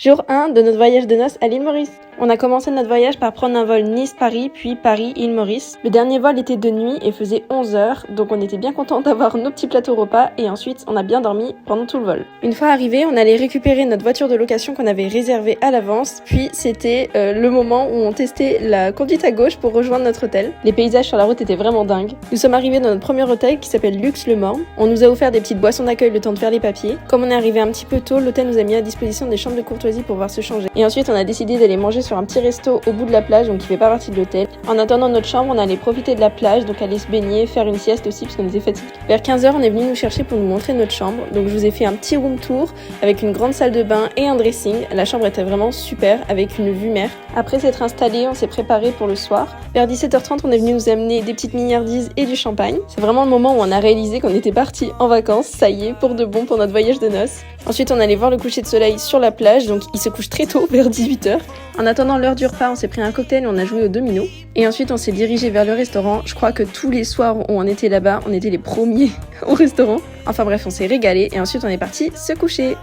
Jour 1 de notre voyage de noces à l'île Maurice. On a commencé notre voyage par prendre un vol Nice-Paris, puis Paris-Île Maurice. Le dernier vol était de nuit et faisait 11 heures, donc on était bien contents d'avoir nos petits plateaux repas et ensuite on a bien dormi pendant tout le vol. Une fois arrivé, on allait récupérer notre voiture de location qu'on avait réservée à l'avance, puis c'était le moment où on testait la conduite à gauche pour rejoindre notre hôtel. Les paysages sur la route étaient vraiment dingues. Nous sommes arrivés dans notre premier hôtel qui s'appelle Luxe Le Morne. On nous a offert des petites boissons d'accueil le temps de faire les papiers. Comme on est arrivé un petit peu tôt, l'hôtel nous a mis à disposition des chambres de courtoisie pour pouvoir se changer. Et ensuite on a décidé d'aller manger sur un petit resto au bout de la plage, donc qui fait pas partie de l'hôtel. En attendant notre chambre, on allait profiter de la plage, donc aller se baigner, faire une sieste aussi parce qu'on était fatigués. Vers 15h, on est venu nous chercher pour nous montrer notre chambre. Donc je vous ai fait un petit room tour avec une grande salle de bain et un dressing. La chambre était vraiment super avec une vue mer. Après s'être installé, on s'est préparé pour le soir. Vers 17h30, on est venu nous amener des petites mignardises et du champagne. C'est vraiment le moment où on a réalisé qu'on était parti en vacances, ça y est, pour de bon pour notre voyage de noces. Ensuite, on allait voir le coucher de soleil sur la plage, donc il se couche très tôt, vers 18h. En attendant l'heure du repas, on s'est pris un cocktail et on a joué au domino. Et ensuite, on s'est dirigé vers le restaurant. Je crois que tous les soirs où on était là-bas, on était les premiers au restaurant. Enfin bref, on s'est régalé et ensuite on est parti se coucher.